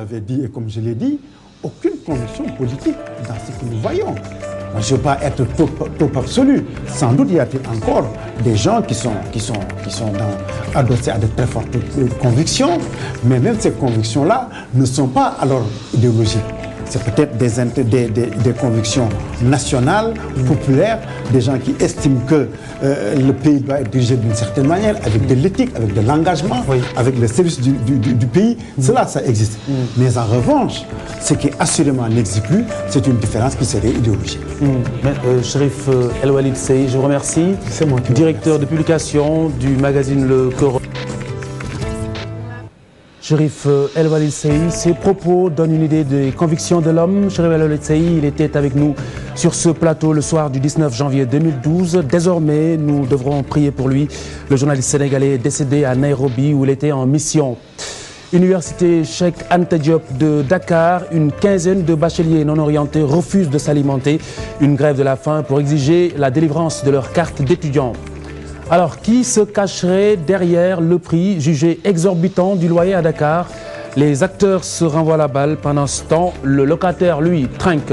l'avez dit et comme je l'ai dit, aucune conviction politique dans ce que nous voyons. Moi, je ne veux pas être top absolu. Sans doute, il y a encore des gens qui sont adossés à de très fortes convictions, mais même ces convictions-là ne sont pas alors idéologiques. C'est peut-être des convictions nationales, populaires, des gens qui estiment que le pays doit être dirigé d'une certaine manière, avec de l'éthique, avec de l'engagement, avec le service du pays. Cela, ça existe. Mais en revanche, ce qui assurément n'existe plus, c'est une différence qui serait idéologique. Cherif El Walid Sey, je vous remercie. C'est moi qui directeur de publication du magazine Le Coran. Cherif El Walid Sey, ses propos donnent une idée des convictions de l'homme. Cherif El Walid Sey, il était avec nous sur ce plateau le soir du 19 janvier 2012. Désormais, nous devrons prier pour lui. Le journaliste sénégalais est décédé à Nairobi où il était en mission. Université Cheikh Anta Diop de Dakar, une quinzaine de bacheliers non orientés refusent de s'alimenter. Une grève de la faim pour exiger la délivrance de leur carte d'étudiant. Alors, qui se cacherait derrière le prix jugé exorbitant du loyer à Dakar? Les acteurs se renvoient la balle. Pendant ce temps, le locataire, lui, trinque.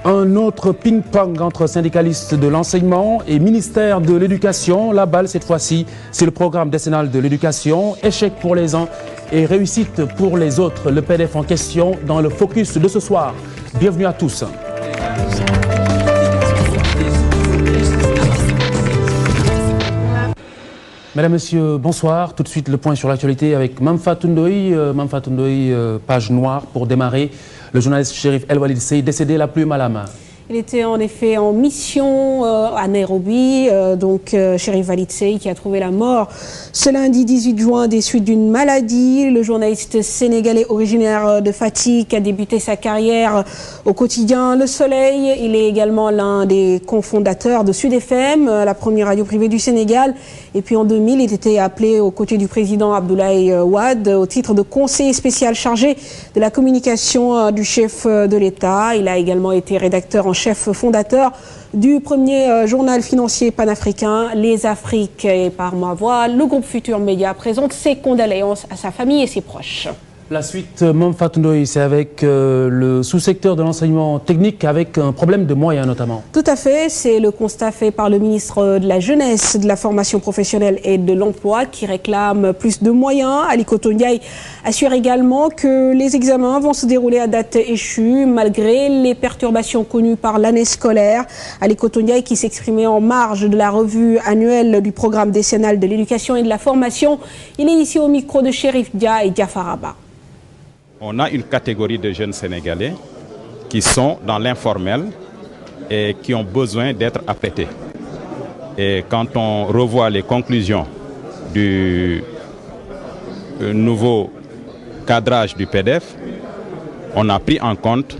Un autre ping-pong entre syndicalistes de l'enseignement et ministère de l'Éducation. La balle, cette fois-ci, c'est le programme décennal de l'éducation. Échec pour les uns et réussite pour les autres. Le PDF en question dans le focus de ce soir. Bienvenue à tous. Mesdames, Messieurs, bonsoir. Tout de suite, le point sur l'actualité avec Mame Fatou Ndoye. Mame Fatou Ndoye, page noire pour démarrer. Le journaliste Cherif El Walid Sey, décédé la plume à la main. Il était en effet en mission à Nairobi, Cherif Walid Sey qui a trouvé la mort ce lundi 18 juin des suites d'une maladie. Le journaliste sénégalais originaire de Fatick a débuté sa carrière au quotidien Le Soleil. Il est également l'un des cofondateurs de Sud FM, la première radio privée du Sénégal. Et puis en 2000, il était appelé aux côtés du président Abdoulaye Wade au titre de conseiller spécial chargé de la communication du chef de l'État. Il a également été rédacteur en chef fondateur du premier journal financier panafricain, Les Afriques. Et par ma voix, le groupe Futur Média présente ses condoléances à sa famille et ses proches. La suite, Mame Fatou Ndoye, c'est avec le sous-secteur de l'enseignement technique, avec un problème de moyens notamment. Tout à fait, c'est le constat fait par le ministre de la Jeunesse, de la Formation professionnelle et de l'Emploi qui réclame plus de moyens. Aliko Ndiaye assure également que les examens vont se dérouler à date échue malgré les perturbations connues par l'année scolaire. Aliko Ndiaye qui s'exprimait en marge de la revue annuelle du programme décennal de l'éducation et de la formation. Il est ici au micro de Cherif Dia et Diafaraba. On a une catégorie de jeunes Sénégalais qui sont dans l'informel et qui ont besoin d'être apprêtés. Et quand on revoit les conclusions du nouveau cadrage du PDF, on a pris en compte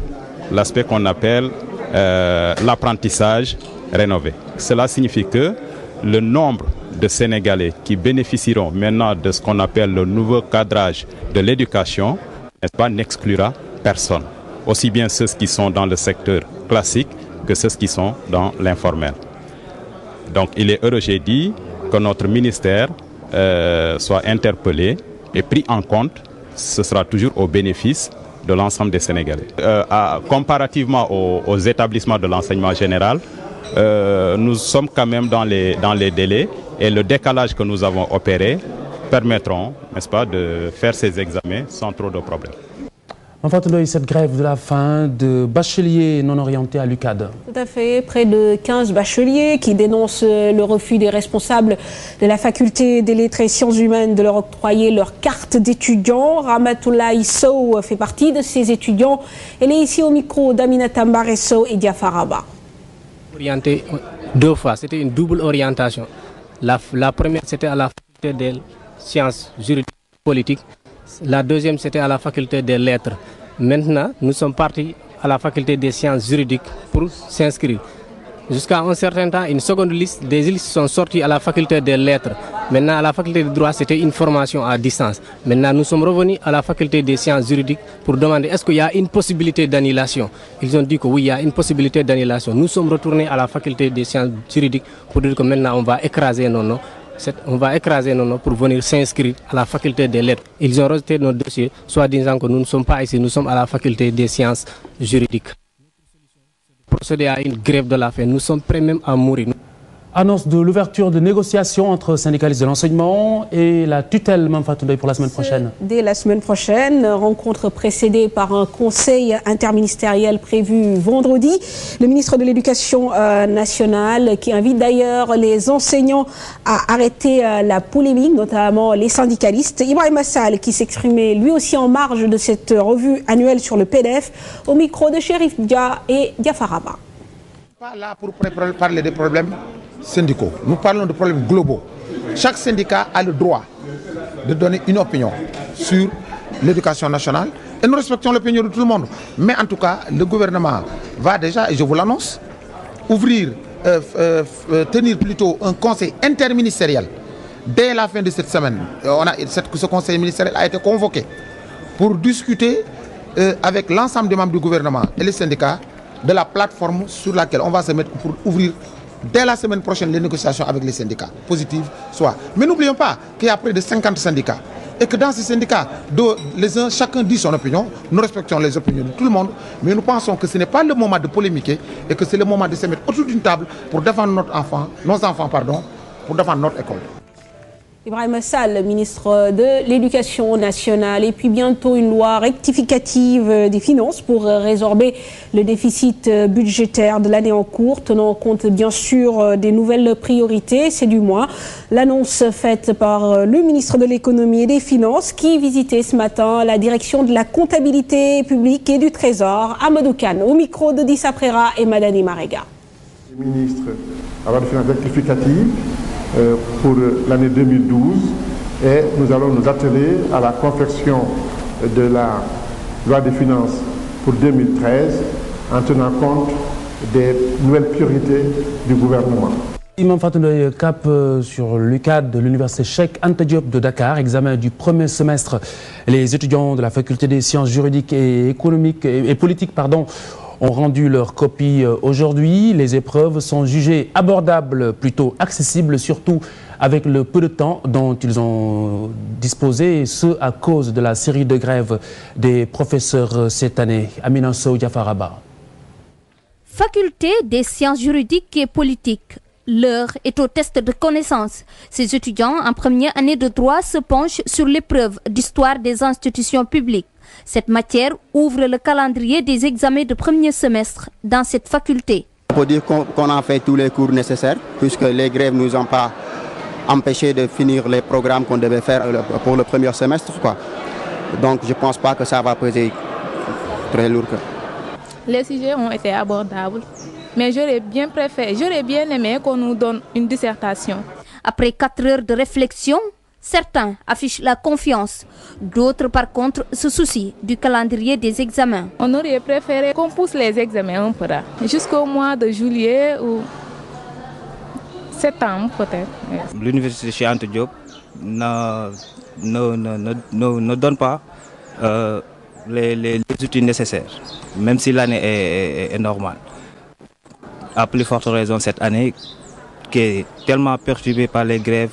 l'aspect qu'on appelle l'apprentissage rénové. Cela signifie que le nombre de Sénégalais qui bénéficieront maintenant de ce qu'on appelle le nouveau cadrage de l'éducation n'exclura personne, aussi bien ceux qui sont dans le secteur classique que ceux qui sont dans l'informel. Donc il est heureux, j'ai dit, que notre ministère soit interpellé et pris en compte. Ce sera toujours au bénéfice de l'ensemble des Sénégalais. Comparativement aux établissements de l'enseignement général, nous sommes quand même dans les délais et le décalage que nous avons opéré permettront, n'est-ce pas, de faire ces examens sans trop de problèmes. En fait, cette grève de la faim de bacheliers non orientés à l'UCAD. Tout à fait, près de 15 bacheliers qui dénoncent le refus des responsables de la faculté des lettres et sciences humaines de leur octroyer leur carte d'étudiant. Ramatoulaye Sow fait partie de ces étudiants. Elle est ici au micro d'Aminata Mbaré Sow et Diafaraba. Orienté deux fois, c'était une double orientation. La première, c'était à la faculté des sciences juridiques et politiques. La deuxième, c'était à la faculté des lettres. Maintenant, nous sommes partis à la faculté des sciences juridiques pour s'inscrire. Jusqu'à un certain temps, une seconde liste, des listes sont sorties à la faculté des lettres. Maintenant, à la faculté de droit, c'était une formation à distance. Maintenant, nous sommes revenus à la faculté des sciences juridiques pour demander est-ce qu'il y a une possibilité d'annulation. Ils ont dit que oui, il y a une possibilité d'annulation. Nous sommes retournés à la faculté des sciences juridiques pour dire que maintenant, on va écraser nos noms on va écraser nos noms pour venir s'inscrire à la faculté des lettres. Ils ont rejeté nos dossiers, soit disant que nous ne sommes pas ici, nous sommes à la faculté des sciences juridiques. Procéder à une grève de la faim, nous sommes prêts même à mourir. Annonce de l'ouverture de négociations entre syndicalistes de l'enseignement et la tutelle Mame Fatou Ndoye pour la semaine prochaine. Dès la semaine prochaine, rencontre précédée par un conseil interministériel prévu vendredi. Le ministre de l'Éducation nationale qui invite d'ailleurs les enseignants à arrêter la polémique, notamment les syndicalistes. Ibrahima Sall qui s'exprimait lui aussi en marge de cette revue annuelle sur le PDF au micro de Chérif Dia et Diafaraba. Pas là pour parler des problèmes syndicaux. Nous parlons de problèmes globaux. Chaque syndicat a le droit de donner une opinion sur l'éducation nationale et nous respectons l'opinion de tout le monde. Mais en tout cas, le gouvernement va déjà, et je vous l'annonce, tenir plutôt un conseil interministériel dès la fin de cette semaine. Ce conseil ministériel a été convoqué pour discuter avec l'ensemble des membres du gouvernement et les syndicats de la plateforme sur laquelle on va se mettre pour ouvrir dès la semaine prochaine les négociations avec les syndicats, positives soit. Mais n'oublions pas qu'il y a près de 50 syndicats et que dans ces syndicats, chacun dit son opinion, nous respectons les opinions de tout le monde, mais nous pensons que ce n'est pas le moment de polémiquer et que c'est le moment de se mettre autour d'une table pour défendre nos enfants, pour défendre notre école. Ibrahima Sall, ministre de l'Éducation nationale, et puis bientôt une loi rectificative des finances pour résorber le déficit budgétaire de l'année en cours, tenant compte bien sûr des nouvelles priorités, c'est du moins l'annonce faite par le ministre de l'Économie et des Finances qui visitait ce matin la direction de la comptabilité publique et du Trésor, Amadou Kane, au micro de Dissa Prera et Madani Marega. Le ministre a la finance rectificative pour l'année 2012 et nous allons nous atteler à la confection de la loi des finances pour 2013 en tenant compte des nouvelles priorités du gouvernement. Mame Fatou Ndoye, cap sur l'UCAD de l'université Cheikh Anta Diop de Dakar, examen du premier semestre. Les étudiants de la faculté des sciences juridiques et économiques et politiques, ont rendu leur copie aujourd'hui. Les épreuves sont jugées abordables, plutôt accessibles, surtout avec le peu de temps dont ils ont disposé, et ce à cause de la série de grèves des professeurs cette année. Amina Sow Diafaraba. Faculté des sciences juridiques et politiques. L'heure est au test de connaissances. Ces étudiants en première année de droit se penchent sur l'épreuve d'histoire des institutions publiques. Cette matière ouvre le calendrier des examens de premier semestre dans cette faculté. On peut dire qu'on a fait tous les cours nécessaires puisque les grèves ne nous ont pas empêché de finir les programmes qu'on devait faire pour le premier semestre. Donc je ne pense pas que ça va peser très lourd. Les sujets ont été abordables, mais j'aurais bien aimé qu'on nous donne une dissertation. Après 4 heures de réflexion, certains affichent la confiance, d'autres par contre se soucient du calendrier des examens. On aurait préféré qu'on pousse les examens un peu jusqu'au mois de juillet ou septembre peut-être. L'université Cheikh Anta Diop ne donne pas les outils nécessaires, même si l'année est normale. À plus forte raison cette année qui est tellement perturbée par les grèves,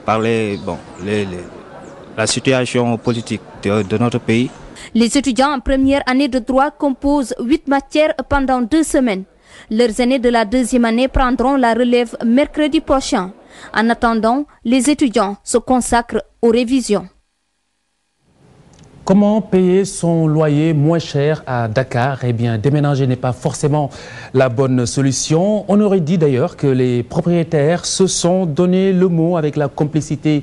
par la situation politique de notre pays. Les étudiants en première année de droit composent 8 matières pendant 2 semaines. Leurs aînés de la deuxième année prendront la relève mercredi prochain. En attendant, les étudiants se consacrent aux révisions. Comment payer son loyer moins cher à Dakar? Eh bien, déménager n'est pas forcément la bonne solution. On aurait dit d'ailleurs que les propriétaires se sont donné le mot avec la complicité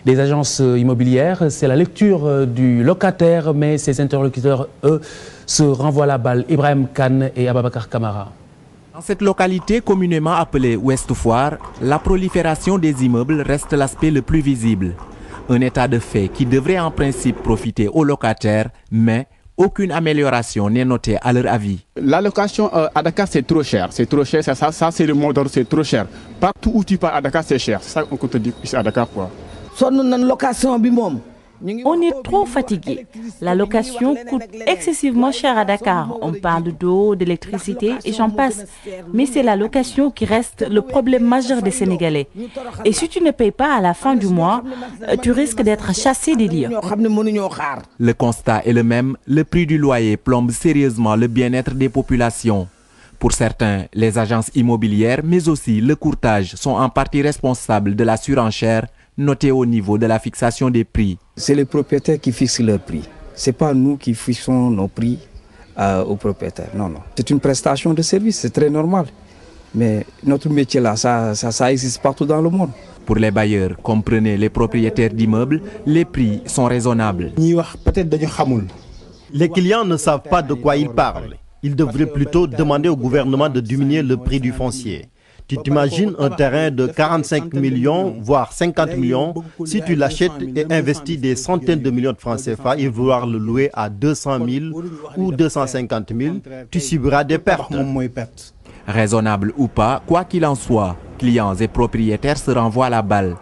des agences immobilières. C'est la lecture du locataire, mais ses interlocuteurs, eux, se renvoient la balle. Ibrahim Kane et Ababakar Kamara. Dans cette localité communément appelée Ouest Foire, la prolifération des immeubles reste l'aspect le plus visible. Un état de fait qui devrait en principe profiter aux locataires, mais aucune amélioration n'est notée à leur avis. La location à Dakar, c'est trop cher. C'est trop cher, ça c'est le mot d'ordre, c'est trop cher. Partout où tu pars à Dakar, c'est cher. C'est ça qu'on te dit ici à Dakar, quoi. Son location, On est trop fatigué. La location coûte excessivement cher à Dakar. On parle d'eau, d'électricité et j'en passe. Mais c'est la location qui reste le problème majeur des Sénégalais. Et si tu ne payes pas à la fin du mois, tu risques d'être chassé des lieux. Le constat est le même. Le prix du loyer plombe sérieusement le bien-être des populations. Pour certains, les agences immobilières, mais aussi le courtage, sont en partie responsables de la surenchère notée au niveau de la fixation des prix. C'est les propriétaires qui fixent leurs prix. Ce n'est pas nous qui fixons nos prix aux propriétaires. Non, non. C'est une prestation de service, c'est très normal. Mais notre métier là, ça existe partout dans le monde. Pour les bailleurs, comprenez les propriétaires d'immeubles, les prix sont raisonnables. Les clients ne savent pas de quoi ils parlent. Ils devraient plutôt demander au gouvernement de diminuer le prix du foncier. Tu t'imagines un terrain de 45 millions, voire 50 millions, si tu l'achètes et investis des centaines de millions de francs CFA et vouloir le louer à 200 000 ou 250 000, tu subiras des pertes. Raisonnable ou pas, quoi qu'il en soit, clients et propriétaires se renvoient la balle.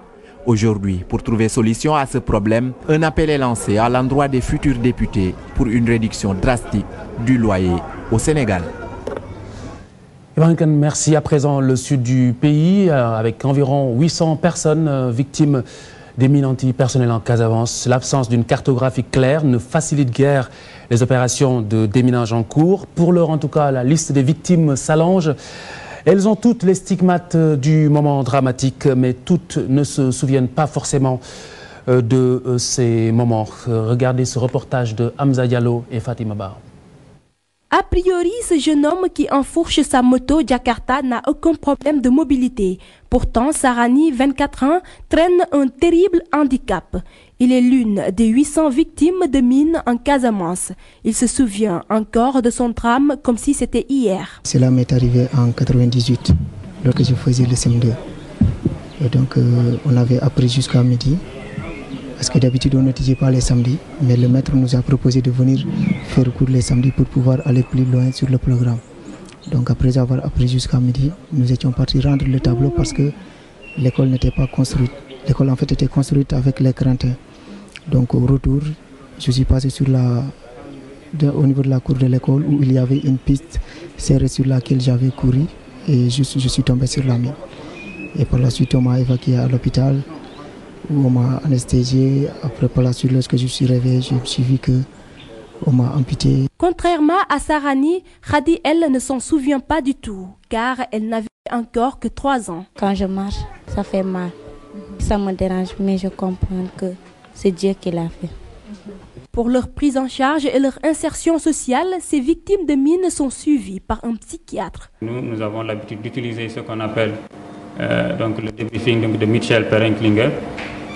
Aujourd'hui, pour trouver solution à ce problème, un appel est lancé à l'endroit des futurs députés pour une réduction drastique du loyer au Sénégal. Merci. À présent, le sud du pays, avec environ 800 personnes victimes des mines antipersonnelles en Casamance. L'absence d'une cartographie claire ne facilite guère les opérations de déminage en cours. Pour l'heure, en tout cas, la liste des victimes s'allonge. Elles ont toutes les stigmates du moment dramatique, mais toutes ne se souviennent pas forcément de ces moments. Regardez ce reportage de Hamza Diallo et Fatima Ba. A priori, ce jeune homme qui enfourche sa moto Jakarta n'a aucun problème de mobilité. Pourtant, Sarani, 24 ans, traîne un terrible handicap. Il est l'une des 800 victimes de mines en Casamance. Il se souvient encore de son drame comme si c'était hier. Cela m'est arrivé en 98, lorsque je faisais le CM2. Et donc, on avait appris jusqu'à midi. Parce que d'habitude, on n'étudiait pas les samedis. Mais le maître nous a proposé de venir faire cours les samedis pour pouvoir aller plus loin sur le programme. Donc, après avoir appris jusqu'à midi, nous étions partis rendre le tableau parce que l'école n'était pas construite. L'école, en fait, était construite avec les craintins. Donc, au retour, je suis passé au niveau de la cour de l'école où il y avait une piste serrée sur laquelle j'avais couru et je suis tombé sur la mine. Et par la suite, on m'a évacué à l'hôpital où on m'a anesthésié. Après, par la suite, lorsque je suis réveillé, je me suis vu qu'on m'a amputé. Contrairement à Sarani, Khadi, elle, ne s'en souvient pas du tout, car elle n'avait encore que 3 ans. Quand je marche, ça fait mal. Ça me dérange, mais je comprends que c'est Dieu qui l'a fait. Pour leur prise en charge et leur insertion sociale, ces victimes de mines sont suivies par un psychiatre. Nous avons l'habitude d'utiliser ce qu'on appelle donc le débriefing de Michel Perrin-Klinger.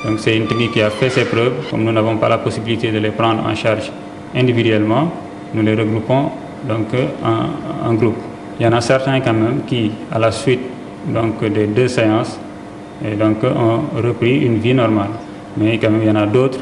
Donc c'est une technique qui a fait ses preuves. Comme nous n'avons pas la possibilité de les prendre en charge individuellement, nous les regroupons donc en groupe. Il y en a certains quand même qui, à la suite donc des 2 séances, et donc ont repris une vie normale. Mais quand même, il y en a d'autres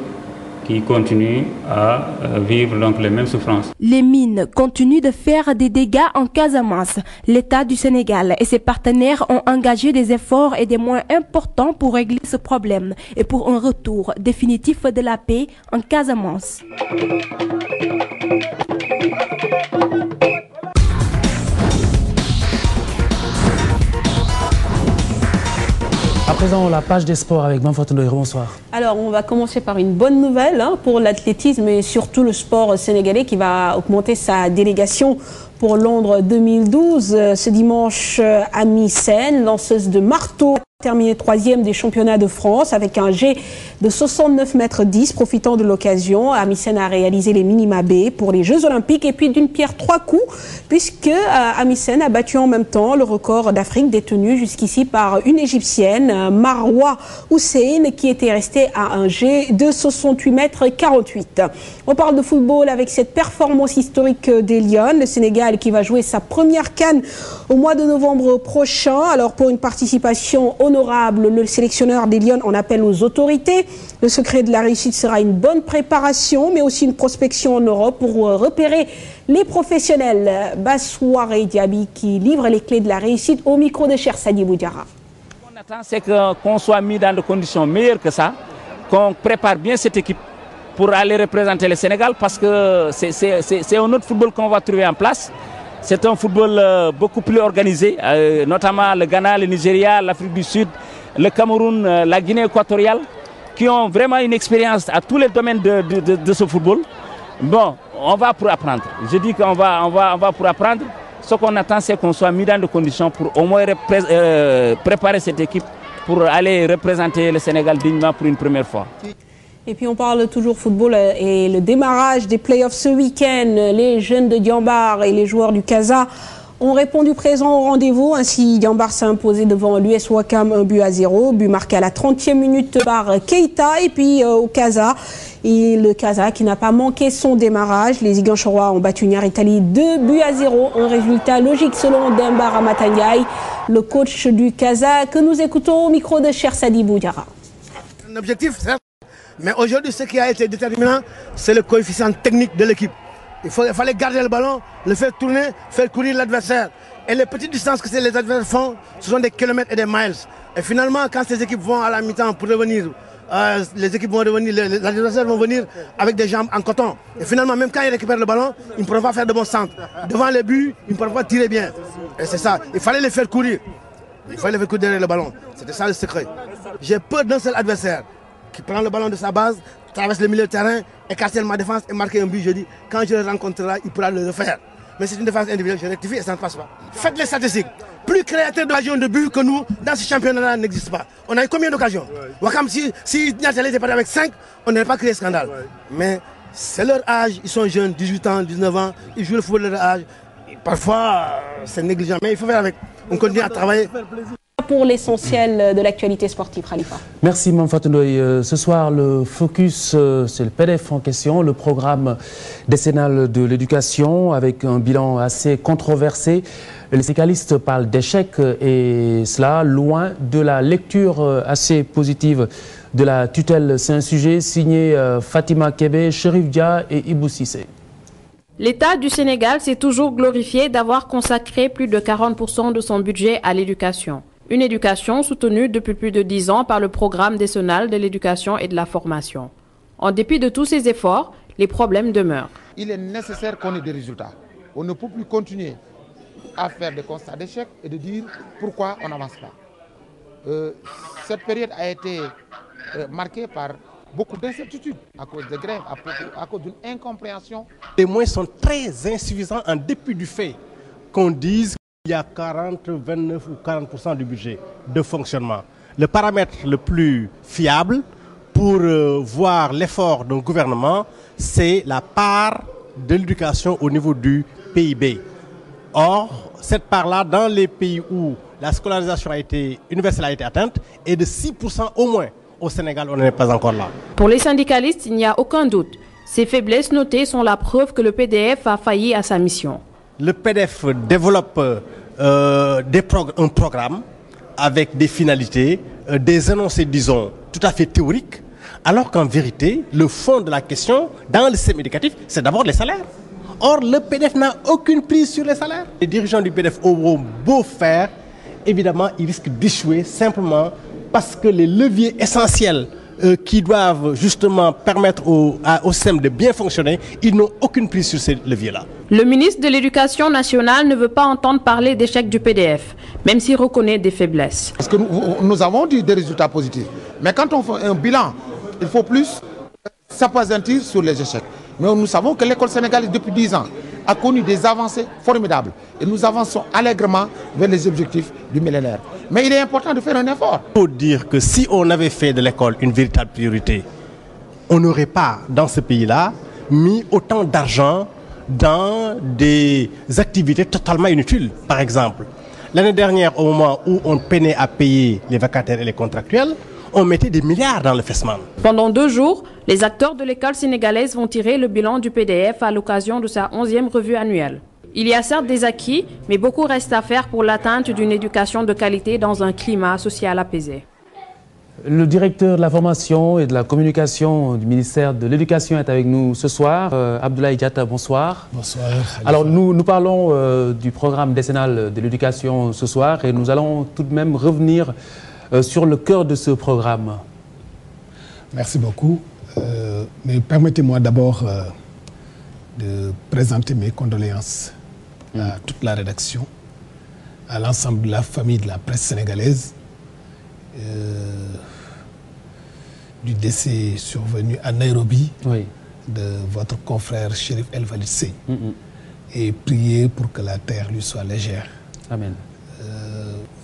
qui continuent à vivre donc les mêmes souffrances. Les mines continuent de faire des dégâts en Casamance. L'État du Sénégal et ses partenaires ont engagé des efforts et des moyens importants pour régler ce problème et pour un retour définitif de la paix en Casamance. À présent, la page des sports avec Manfred Ndoye. Bonsoir. Alors, on va commencer par une bonne nouvelle pour l'athlétisme et surtout le sport sénégalais qui va augmenter sa délégation pour Londres 2012. Ce dimanche, Amy Sène, lanceuse de marteau, terminé 3e des championnats de France avec un jet de 69,10 m. Profitant de l'occasion, Amy Sène a réalisé les minima B pour les Jeux Olympiques et puis d'une pierre 3 coups puisque Amy Sène a battu en même temps le record d'Afrique détenu jusqu'ici par une Égyptienne, Marwa Hussein, qui était restée à un jet de 68,48 m. On parle de football avec cette performance historique des Lions, le Sénégal qui va jouer sa première CAN au mois de novembre prochain. Alors pour une participation honorable, le sélectionneur des Lions en appelle aux autorités. Le secret de la réussite sera une bonne préparation, mais aussi une prospection en Europe pour repérer les professionnels. Bassouare Diaby qui livre les clés de la réussite au micro de Cheikh Sadi Boudiara. Ce qu'on attend, c'est qu'on soit mis dans des conditions meilleures que ça, qu'on prépare bien cette équipe pour aller représenter le Sénégal parce que c'est un autre football qu'on va trouver en place. C'est un football beaucoup plus organisé, notamment le Ghana, le Nigeria, l'Afrique du Sud, le Cameroun, la Guinée équatoriale, qui ont vraiment une expérience à tous les domaines de ce football. Bon, on va pour apprendre. Je dis qu'on va pour apprendre. Ce qu'on attend, c'est qu'on soit mis dans des conditions pour au moins préparer cette équipe pour aller représenter le Sénégal dignement pour une première fois. Et puis on parle toujours football et le démarrage des playoffs ce week-end. Les jeunes de Diambar et les joueurs du Casa ont répondu présent au rendez-vous. Ainsi, Diambar s'est imposé devant l'US Ouakam 1-0. But marqué à la 30e minute par Keita. Et puis au Casa, et le Casa qui n'a pas manqué son démarrage. Les Iguinchorois ont battu Niar Italie 2-0. Un résultat logique selon Demba Ramataniaï, le coach du Casa, que nous écoutons au micro de Cher Sadibou Diarra. Un objectif, certes. Mais aujourd'hui, ce qui a été déterminant, c'est le coefficient technique de l'équipe. Il fallait garder le ballon, le faire tourner, faire courir l'adversaire. Et les petites distances que les adversaires font, ce sont des kilomètres et des miles. Et finalement, quand ces équipes vont à la mi-temps pour revenir, les équipes vont revenir, les adversaires vont venir avec des jambes en coton. Et finalement, même quand ils récupèrent le ballon, ils ne pourront pas faire de bons centres. Devant les buts, ils ne pourront pas tirer bien. Et c'est ça, il fallait les faire courir. Il fallait les faire courir derrière le ballon. C'était ça le secret. J'ai peur d'un seul adversaire qui prend le ballon de sa base, traverse le milieu de terrain, écarter ma défense et marquer un but. Je dis, quand je le rencontrerai, il pourra le refaire. Mais c'est une défense individuelle, je rectifie et ça ne passe pas. Faites les statistiques. Plus créateur d'occasions de but que nous, dans ce championnat-là, n'existe pas. On a eu combien d'occasions? Wakam, si Niatale était parti avec 5, on n'aurait pas créé scandale. Mais c'est leur âge, ils sont jeunes, 18 ans, 19 ans, ils jouent le football de leur âge. Parfois, c'est négligent, mais il faut faire avec. On continue à travailler. Pour l'essentiel de l'actualité sportive, Khalifa. Merci Mme Fatou-Ndoye. Ce soir, le focus, c'est le PDF en question, le programme décennal de l'éducation avec un bilan assez controversé. Les syndicalistes parlent d'échec et cela loin de la lecture assez positive de la tutelle. C'est un sujet signé Fatima Kébé, Chérif Dia et Ibou Cissé. L'État du Sénégal s'est toujours glorifié d'avoir consacré plus de 40% de son budget à l'éducation. Une éducation soutenue depuis plus de 10 ans par le programme décennal de l'éducation et de la formation. En dépit de tous ces efforts, les problèmes demeurent. Il est nécessaire qu'on ait des résultats. On ne peut plus continuer à faire des constats d'échec et de dire pourquoi on n'avance pas. Cette période a été marquée par beaucoup d'incertitudes à cause de grèves, à cause d'une incompréhension. Les moyens sont très insuffisants en dépit du fait qu'on dise qu'il y a 40, 29 ou 40% du budget de fonctionnement. Le paramètre le plus fiable pour voir l'effort d'un gouvernement, c'est la part de l'éducation au niveau du PIB. Or, cette part-là, dans les pays où la scolarisation universelle a été atteinte, est de 6% au moins. Au Sénégal, on n'est pas encore là. Pour les syndicalistes, il n'y a aucun doute. Ces faiblesses notées sont la preuve que le PDF a failli à sa mission. Le PDF développe un programme avec des finalités, des énoncés, disons, tout à fait théoriques, alors qu'en vérité, le fond de la question, dans le système éducatif, c'est d'abord les salaires. Or, le PDF n'a aucune prise sur les salaires. Les dirigeants du PDF auront beau faire, évidemment, ils risquent d'échouer simplement parce que les leviers essentiels qui doivent justement permettre au système de bien fonctionner, ils n'ont aucune prise sur ces leviers-là. Le ministre de l'Éducation nationale ne veut pas entendre parler d'échec du PDF, même s'il reconnaît des faiblesses. Parce que nous avons dit des résultats positifs. Mais quand on fait un bilan, il faut plus s'appesantir sur les échecs. Mais nous savons que l'école sénégalaise, depuis 10 ans, a connu des avancées formidables. Et nous avançons allègrement vers les objectifs du millénaire. Mais il est important de faire un effort. Il faut dire que si on avait fait de l'école une véritable priorité, on n'aurait pas, dans ce pays-là, mis autant d'argent dans des activités totalement inutiles. Par exemple, l'année dernière, au moment où on peinait à payer les vacataires et les contractuels, on mettait des milliards dans le FESMAN. Pendant 2 jours, les acteurs de l'école sénégalaise vont tirer le bilan du PDF à l'occasion de sa 11e revue annuelle. Il y a certes des acquis, mais beaucoup reste à faire pour l'atteinte d'une éducation de qualité dans un climat social apaisé. Le directeur de la formation et de la communication du ministère de l'Éducation est avec nous ce soir. Abdoulaye Diatta, bonsoir. Bonsoir. Alors nous parlons du programme décennal de l'éducation ce soir et nous allons tout de même revenir sur le cœur de ce programme. Merci beaucoup. Mais permettez-moi d'abord de présenter mes condoléances à toute la rédaction, à l'ensemble de la famille de la presse sénégalaise, du décès survenu à Nairobi de votre confrère Chérif El Walid Seye. Et prier pour que la terre lui soit légère. Amen.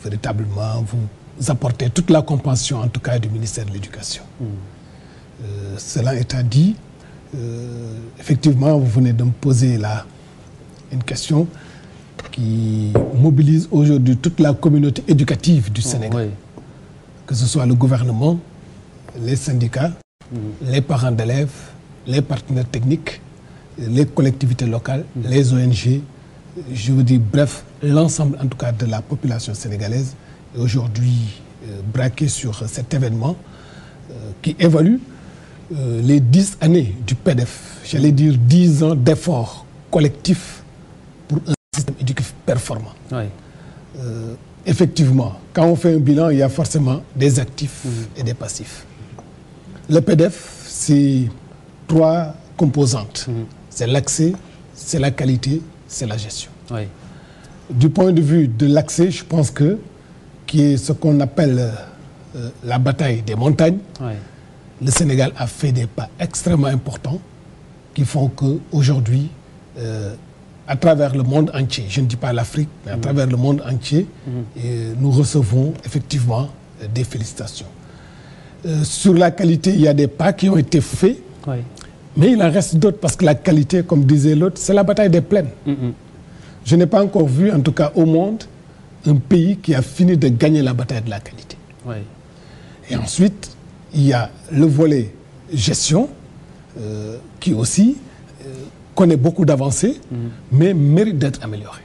Véritablement, vous apportez toute la compréhension, en tout cas du ministère de l'Éducation. Cela étant dit, effectivement, vous venez de me poser là une question qui mobilise aujourd'hui toute la communauté éducative du Sénégal. Que ce soit le gouvernement, les syndicats, les parents d'élèves, les partenaires techniques, les collectivités locales, les ONG, je veux dire, bref, l'ensemble en tout cas de la population sénégalaise est aujourd'hui braqué sur cet événement qui évalue les 10 années du PDF, j'allais dire 10 ans d'efforts collectifs pour un système éducatif performant. Effectivement, quand on fait un bilan, il y a forcément des actifs et des passifs. Le PDF, c'est 3 composantes. C'est l'accès, c'est la qualité, c'est la gestion. Du point de vue de l'accès, je pense que, qui est ce qu'on appelle la bataille des montagnes, le Sénégal a fait des pas extrêmement importants qui font qu'aujourd'hui, à travers le monde entier, je ne dis pas l'Afrique, mais à travers le monde entier, nous recevons effectivement des félicitations. Sur la qualité, il y a des pas qui ont été faits, mais il en reste d'autres parce que la qualité, comme disait l'autre, c'est la bataille des plaines. Je n'ai pas encore vu, en tout cas au monde, un pays qui a fini de gagner la bataille de la qualité. Et ensuite, il y a le volet gestion, qui aussi connaît beaucoup d'avancées, mais mérite d'être amélioré.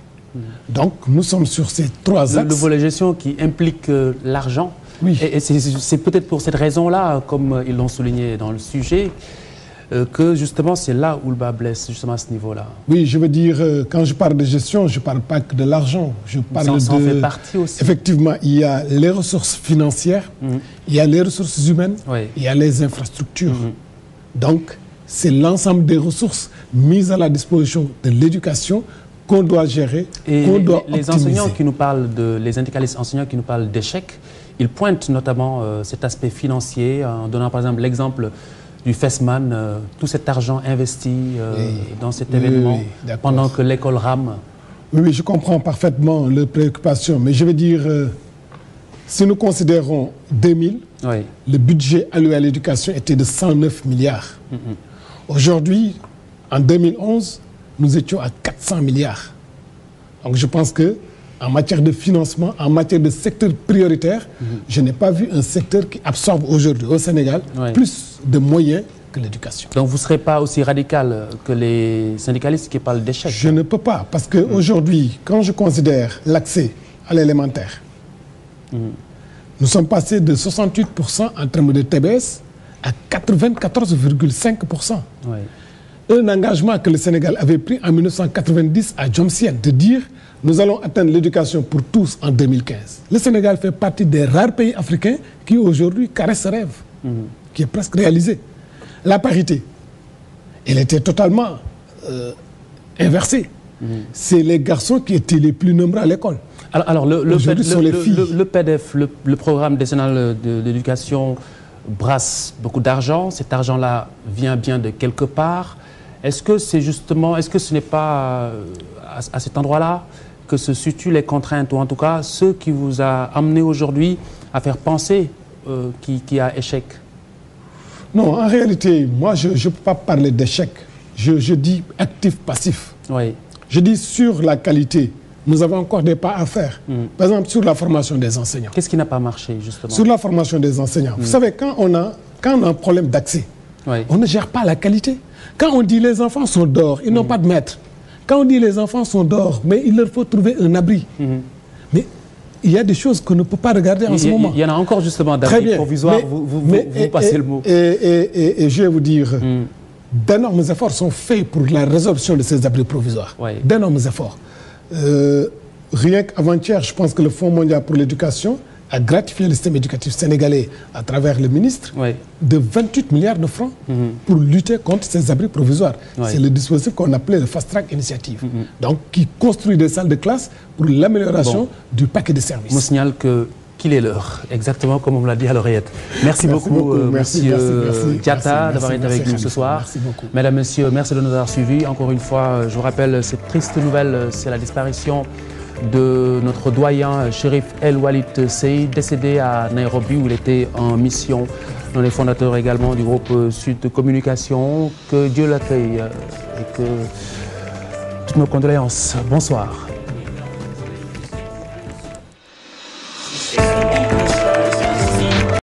Donc, nous sommes sur ces 3 axes. Le volet gestion qui implique l'argent. Et c'est peut-être pour cette raison-là, comme ils l'ont souligné dans le sujet, que justement c'est là où le bas blesse, justement à ce niveau-là. Oui, je veux dire, quand je parle de gestion, je ne parle pas que de l'argent. Je parle ça en fait partie aussi. Effectivement, il y a les ressources financières, il y a les ressources humaines, il y a les infrastructures. Donc, c'est l'ensemble des ressources mises à la disposition de l'éducation qu'on doit gérer, qu'on doit optimiser. Les enseignants qui nous parlent les syndicalistes enseignants qui nous parlent d'échecs, ils pointent notamment cet aspect financier en donnant par exemple l'exemple du FESMAN, tout cet argent investi dans cet événement pendant que l'école rame. Oui, je comprends parfaitement les préoccupations, mais je veux dire, si nous considérons 2000, le budget alloué à l'éducation était de 109 milliards. Aujourd'hui, en 2011, nous étions à 400 milliards. Donc je pense que en matière de financement, en matière de secteur prioritaire, je n'ai pas vu un secteur qui absorbe aujourd'hui au Sénégal plus de moyens que l'éducation. Donc vous ne serez pas aussi radical que les syndicalistes qui parlent d'échecs? Je ne peux pas, parce qu'aujourd'hui, quand je considère l'accès à l'élémentaire, nous sommes passés de 68% en termes de TBS à 94,5%. Un engagement que le Sénégal avait pris en 1990 à Jomsien, de dire nous allons atteindre l'éducation pour tous en 2015. Le Sénégal fait partie des rares pays africains qui aujourd'hui caressent ce rêve, qui est presque réalisé. La parité, elle était totalement inversée. C'est les garçons qui étaient les plus nombreux à l'école. Alors le PDF, le programme décennal de l'éducation, brasse beaucoup d'argent. Cet argent-là vient bien de quelque part. Est-ce que c'est justement, est-ce que ce n'est pas à cet endroit-là que se situent les contraintes, ou en tout cas ce qui vous a amené aujourd'hui à faire penser qu'il y a échec? Non, en réalité, moi je ne peux pas parler d'échec. Je dis actif-passif. Je dis sur la qualité, nous avons encore des pas à faire. Par exemple, sur la formation des enseignants. Qu'est-ce qui n'a pas marché, justement? Sur la formation des enseignants. Vous savez, quand on a un problème d'accès, on ne gère pas la qualité. Quand on dit les enfants sont dehors, ils n'ont pas de maître. Quand on dit les enfants sont dehors, mais il leur faut trouver un abri. Mais il y a des choses qu'on ne peut pas regarder en ce moment. Il y en a encore justement d'abris provisoires, vous passez le mot. Et je vais vous dire, d'énormes efforts sont faits pour la résorption de ces abris provisoires. D'énormes efforts. Rien qu'avant-hier, je pense que le Fonds mondial pour l'éducation a gratifié le système éducatif sénégalais à travers le ministre de 28 milliards de francs pour lutter contre ces abris provisoires. C'est le dispositif qu'on appelait le Fast Track Initiative. Donc, qui construit des salles de classe pour l'amélioration du paquet de services. Je me signale qu'il est l'heure, exactement comme on me l'a dit à l'oreillette. Merci beaucoup, monsieur Diatta, d'avoir été avec nous ce soir. Mesdames, messieurs, merci de nous avoir suivis. Encore une fois, je vous rappelle cette triste nouvelle, c'est la disparition de notre doyen Chérif El Walid Sey, décédé à Nairobi où il était en mission. On est fondateur également du groupe Sud Communication. Que Dieu l'accueille et que toutes nos condoléances. Bonsoir.